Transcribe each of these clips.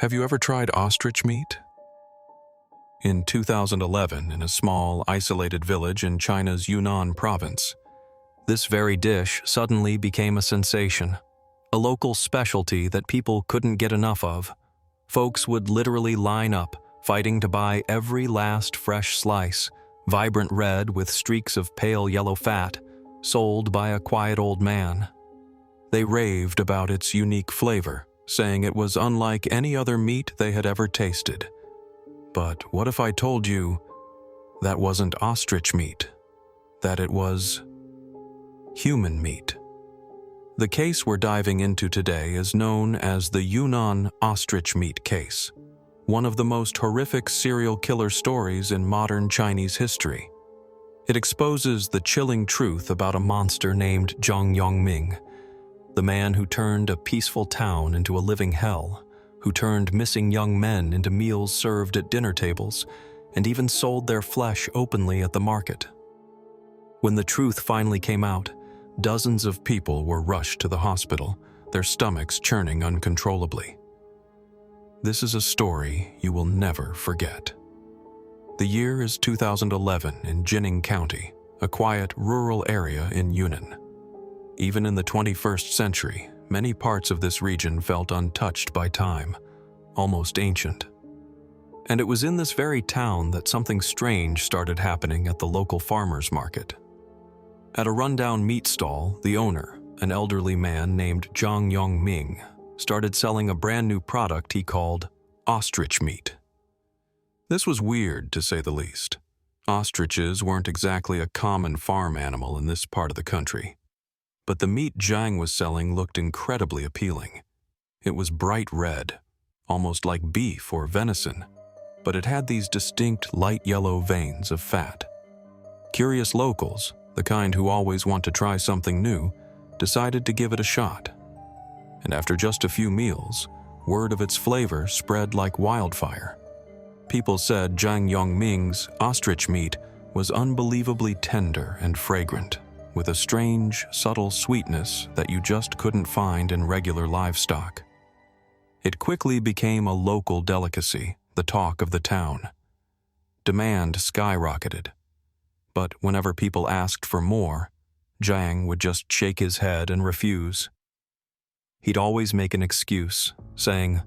Have you ever tried ostrich meat? In 2011, in a small, isolated village in China's Yunnan province, this very dish suddenly became a sensation, a local specialty that people couldn't get enough of. Folks would literally line up, fighting to buy every last fresh slice, vibrant red with streaks of pale yellow fat, sold by a quiet old man. They raved about its unique flavor, saying it was unlike any other meat they had ever tasted. But what if I told you that wasn't ostrich meat, that it was human meat? The case we're diving into today is known as the Yunnan ostrich meat case, one of the most horrific serial killer stories in modern Chinese history. It exposes the chilling truth about a monster named Huang Yongliang, the man who turned a peaceful town into a living hell, who turned missing young men into meals served at dinner tables, and even sold their flesh openly at the market. When the truth finally came out, dozens of people were rushed to the hospital, their stomachs churning uncontrollably. This is a story you will never forget. The year is 2011 in Jining County, a quiet rural area in Yunnan. Even in the 21st century, many parts of this region felt untouched by time, almost ancient. And it was in this very town that something strange started happening at the local farmers' market. At a rundown meat stall, the owner, an elderly man named Huang Yongliang, started selling a brand new product he called ostrich meat. This was weird, to say the least. Ostriches weren't exactly a common farm animal in this part of the country. But the meat Zhang was selling looked incredibly appealing. It was bright red, almost like beef or venison, but it had these distinct light yellow veins of fat. Curious locals, the kind who always want to try something new, decided to give it a shot. And after just a few meals, word of its flavor spread like wildfire. People said Huang Yongliang's ostrich meat was unbelievably tender and fragrant, with a strange, subtle sweetness that you just couldn't find in regular livestock. It quickly became a local delicacy, the talk of the town. Demand skyrocketed. But whenever people asked for more, Zhang would just shake his head and refuse. He'd always make an excuse, saying,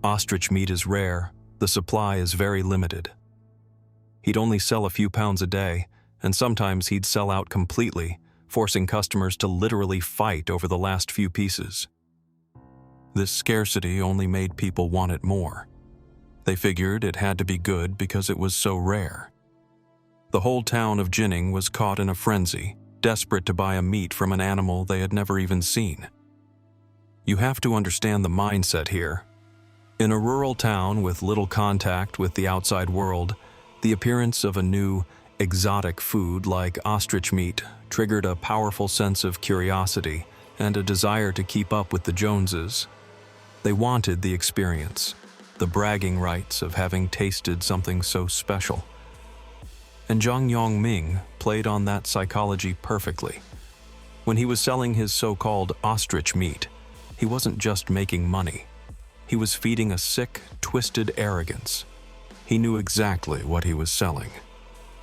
"Ostrich meat is rare, the supply is very limited." He'd only sell a few pounds a day, and sometimes he'd sell out completely, forcing customers to literally fight over the last few pieces. This scarcity only made people want it more. They figured it had to be good because it was so rare. The whole town of Jining was caught in a frenzy, desperate to buy a meat from an animal they had never even seen. You have to understand the mindset here. In a rural town with little contact with the outside world, the appearance of a new, exotic food like ostrich meat triggered a powerful sense of curiosity and a desire to keep up with the Joneses. They wanted the experience, the bragging rights of having tasted something so special. And Huang Yongliang played on that psychology perfectly. When he was selling his so-called ostrich meat, he wasn't just making money. He was feeding a sick, twisted arrogance. He knew exactly what he was selling.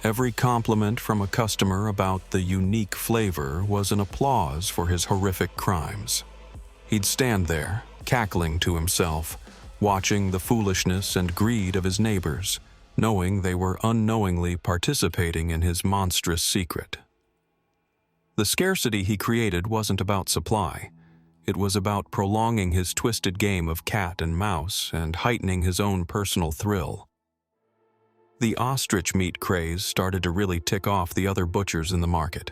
Every compliment from a customer about the unique flavor was an applause for his horrific crimes. He'd stand there, cackling to himself, watching the foolishness and greed of his neighbors, knowing they were unknowingly participating in his monstrous secret. The scarcity he created wasn't about supply. It was about prolonging his twisted game of cat and mouse and heightening his own personal thrill. The ostrich meat craze started to really tick off the other butchers in the market.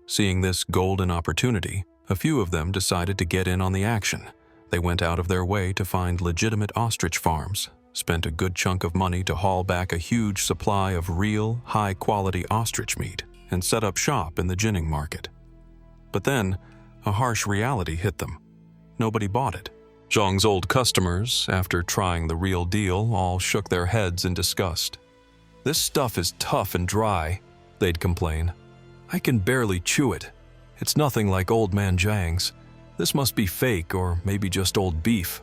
Seeing this golden opportunity, a few of them decided to get in on the action. They went out of their way to find legitimate ostrich farms, spent a good chunk of money to haul back a huge supply of real, high-quality ostrich meat, and set up shop in the Jining market. But then, a harsh reality hit them. Nobody bought it. Zhang's old customers, after trying the real deal, all shook their heads in disgust. "This stuff is tough and dry," they'd complain. "I can barely chew it. It's nothing like Old Man Zhang's. This must be fake or maybe just old beef."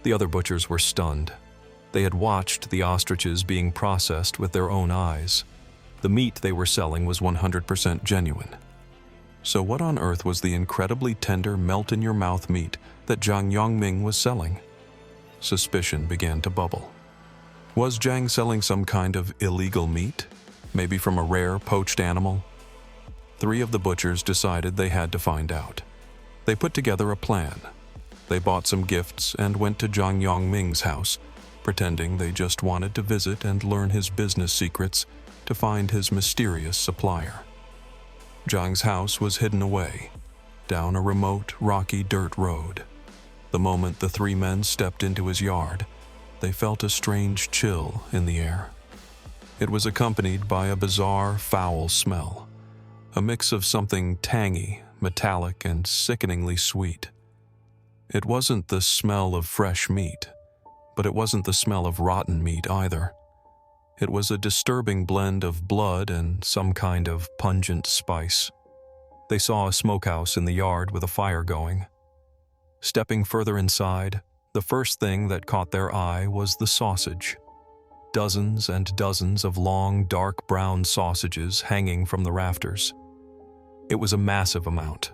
The other butchers were stunned. They had watched the ostriches being processed with their own eyes. The meat they were selling was 100% genuine. So what on earth was the incredibly tender, melt-in-your-mouth meat that Zhang Yongming was selling? Suspicion began to bubble. Was Zhang selling some kind of illegal meat? Maybe from a rare, poached animal? 3 of the butchers decided they had to find out. They put together a plan. They bought some gifts and went to Zhang Yongming's house, pretending they just wanted to visit and learn his business secrets to find his mysterious supplier. Zhang's house was hidden away, down a remote, rocky dirt road. The moment the 3 men stepped into his yard, they felt a strange chill in the air. It was accompanied by a bizarre, foul smell, a mix of something tangy, metallic, and sickeningly sweet. It wasn't the smell of fresh meat, but it wasn't the smell of rotten meat either. It was a disturbing blend of blood and some kind of pungent spice. They saw a smokehouse in the yard with a fire going. Stepping further inside, the first thing that caught their eye was the sausage. Dozens and dozens of long, dark brown sausages hanging from the rafters. It was a massive amount,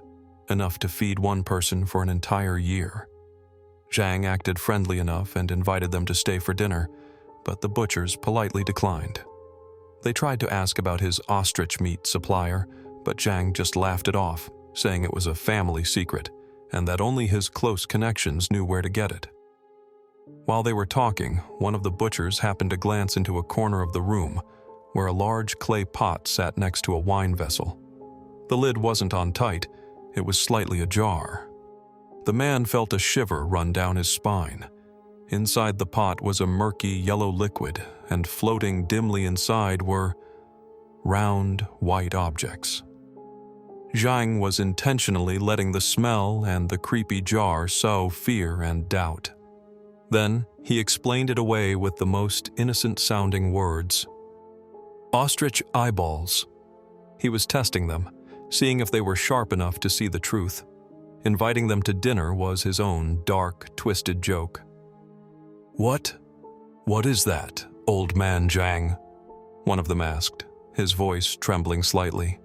enough to feed one person for an entire year. Zhang acted friendly enough and invited them to stay for dinner, but the butchers politely declined. They tried to ask about his ostrich meat supplier, but Zhang just laughed it off, saying it was a family secret and that only his close connections knew where to get it. While they were talking, one of the butchers happened to glance into a corner of the room where a large clay pot sat next to a wine vessel. The lid wasn't on tight, it was slightly ajar. The man felt a shiver run down his spine. Inside the pot was a murky yellow liquid, and floating dimly inside were round, white objects. Zhang was intentionally letting the smell and the creepy jar sow fear and doubt. Then he explained it away with the most innocent-sounding words. Ostrich eyeballs. He was testing them, seeing if they were sharp enough to see the truth. Inviting them to dinner was his own dark, twisted joke. What is that, old man Zhang? One of them asked, his voice trembling slightly.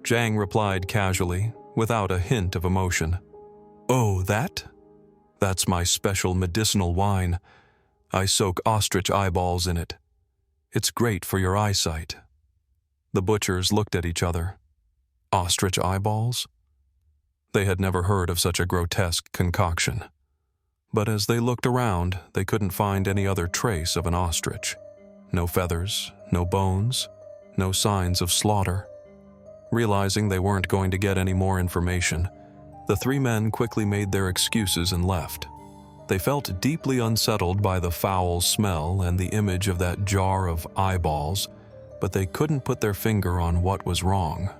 Zhang replied casually, without a hint of emotion. Oh, that? That's my special medicinal wine. I soak ostrich eyeballs in it. It's great for your eyesight. The butchers looked at each other. Ostrich eyeballs? They had never heard of such a grotesque concoction. But as they looked around, they couldn't find any other trace of an ostrich. No feathers, no bones, no signs of slaughter. Realizing they weren't going to get any more information, the 3 men quickly made their excuses and left. They felt deeply unsettled by the foul smell and the image of that jar of eyeballs, but they couldn't put their finger on what was wrong.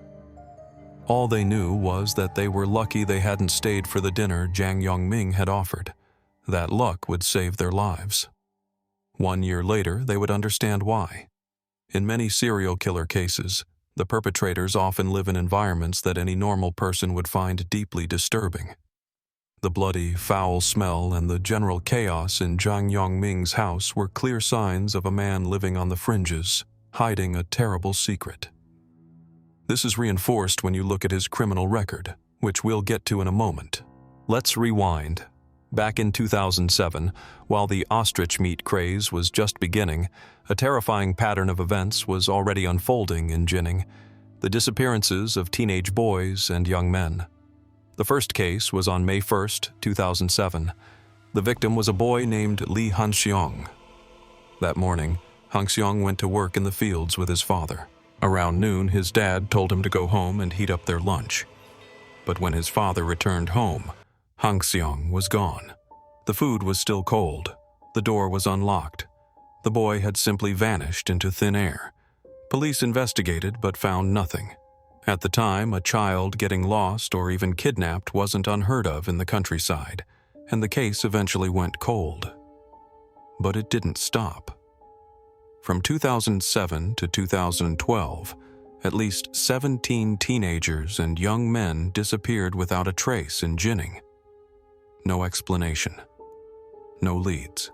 All they knew was that they were lucky they hadn't stayed for the dinner Zhang Yongming had offered. That luck would save their lives. 1 year later, they would understand why. In many serial killer cases, the perpetrators often live in environments that any normal person would find deeply disturbing. The bloody, foul smell and the general chaos in Zhang Yongming's house were clear signs of a man living on the fringes, hiding a terrible secret. This is reinforced when you look at his criminal record, which we'll get to in a moment. Let's rewind. Back in 2007, while the ostrich meat craze was just beginning, a terrifying pattern of events was already unfolding in Jining, the disappearances of teenage boys and young men. The first case was on May 1, 2007. The victim was a boy named Li Linli. That morning, Linli went to work in the fields with his father. Around noon, his dad told him to go home and heat up their lunch. But when his father returned home, Linli was gone. The food was still cold. The door was unlocked. The boy had simply vanished into thin air. Police investigated but found nothing. At the time, a child getting lost or even kidnapped wasn't unheard of in the countryside, and the case eventually went cold. But it didn't stop. From 2007 to 2012, at least 17 teenagers and young men disappeared without a trace in Jining. No explanation. no leads.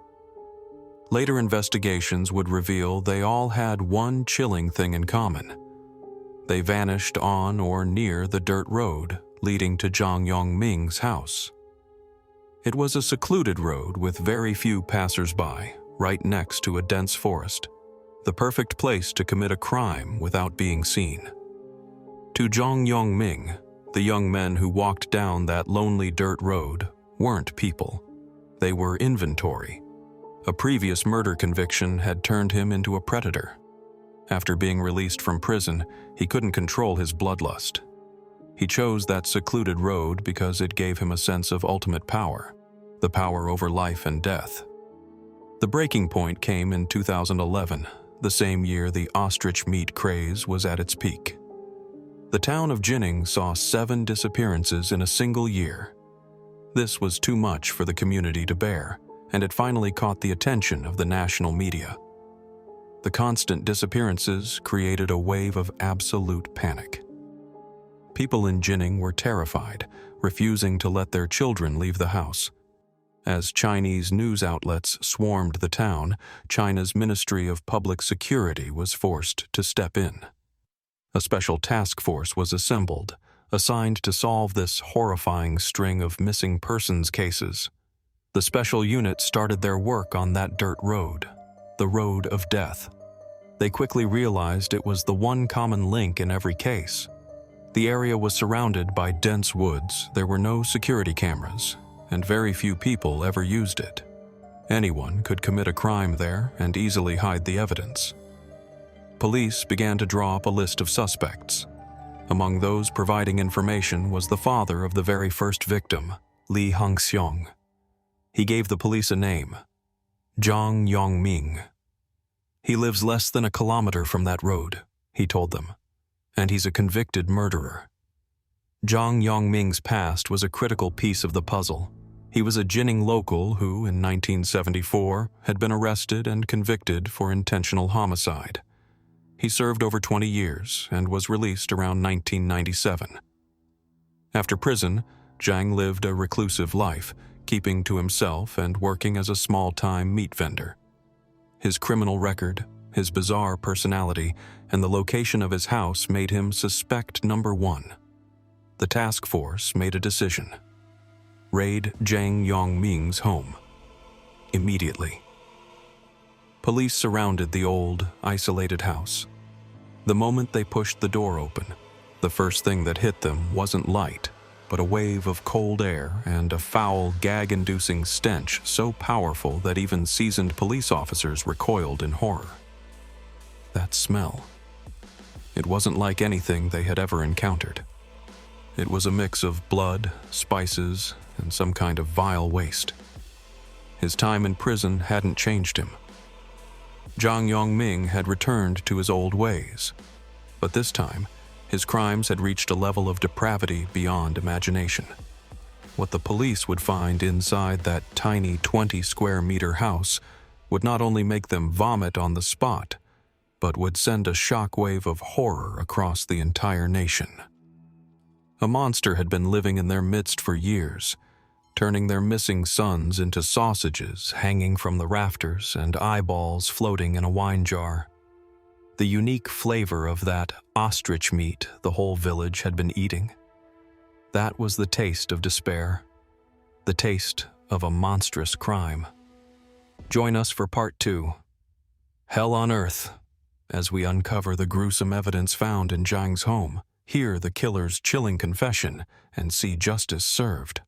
Later investigations would reveal they all had one chilling thing in common. They vanished on or near the dirt road leading to Huang Yongliang's house. It was a secluded road with very few passers-by, right next to a dense forest, the perfect place to commit a crime without being seen. To Huang Yongliang, the young men who walked down that lonely dirt road weren't people. They were inventory. A previous murder conviction had turned him into a predator. After being released from prison, he couldn't control his bloodlust. He chose that secluded road because it gave him a sense of ultimate power, the power over life and death. The breaking point came in 2011, the same year the ostrich meat craze was at its peak. The town of Jining saw 7 disappearances in a single year. This was too much for the community to bear, and it finally caught the attention of the national media. The constant disappearances created a wave of absolute panic. People in Jining were terrified, refusing to let their children leave the house. As Chinese news outlets swarmed the town, China's Ministry of Public Security was forced to step in. A special task force was assembled, assigned to solve this horrifying string of missing persons cases. The special unit started their work on that dirt road, the road of death. They quickly realized it was the one common link in every case. The area was surrounded by dense woods, there were no security cameras, and very few people ever used it. Anyone could commit a crime there and easily hide the evidence. Police began to draw up a list of suspects. Among those providing information was the father of the very first victim, Li Linli. He gave the police a name, Huang Yongliang. He lives less than a kilometer from that road, he told them, and he's a convicted murderer. Huang Yongliang's past was a critical piece of the puzzle. He was a Jining local who, in 1974, had been arrested and convicted for intentional homicide. He served over 20 years and was released around 1997. After prison, Zhang lived a reclusive life, keeping to himself and working as a small-time meat vendor. His criminal record, his bizarre personality, and the location of his house made him suspect number 1. The task force made a decision. Raid Huang Yongliang's home. Immediately. Police surrounded the old, isolated house. The moment they pushed the door open, the first thing that hit them wasn't light, but a wave of cold air and a foul, gag-inducing stench so powerful that even seasoned police officers recoiled in horror. That smell. It wasn't like anything they had ever encountered. It was a mix of blood, spices, and some kind of vile waste. His time in prison hadn't changed him. Huang Yongliang had returned to his old ways, but this time, his crimes had reached a level of depravity beyond imagination. What the police would find inside that tiny 20-square-meter house would not only make them vomit on the spot, but would send a shockwave of horror across the entire nation. A monster had been living in their midst for years, turning their missing sons into sausages hanging from the rafters and eyeballs floating in a wine jar. The unique flavor of that ostrich meat the whole village had been eating. That was the taste of despair, the taste of a monstrous crime. Join us for Part 2, Hell on Earth, as we uncover the gruesome evidence found in Zhang's home, hear the killer's chilling confession, and see justice served.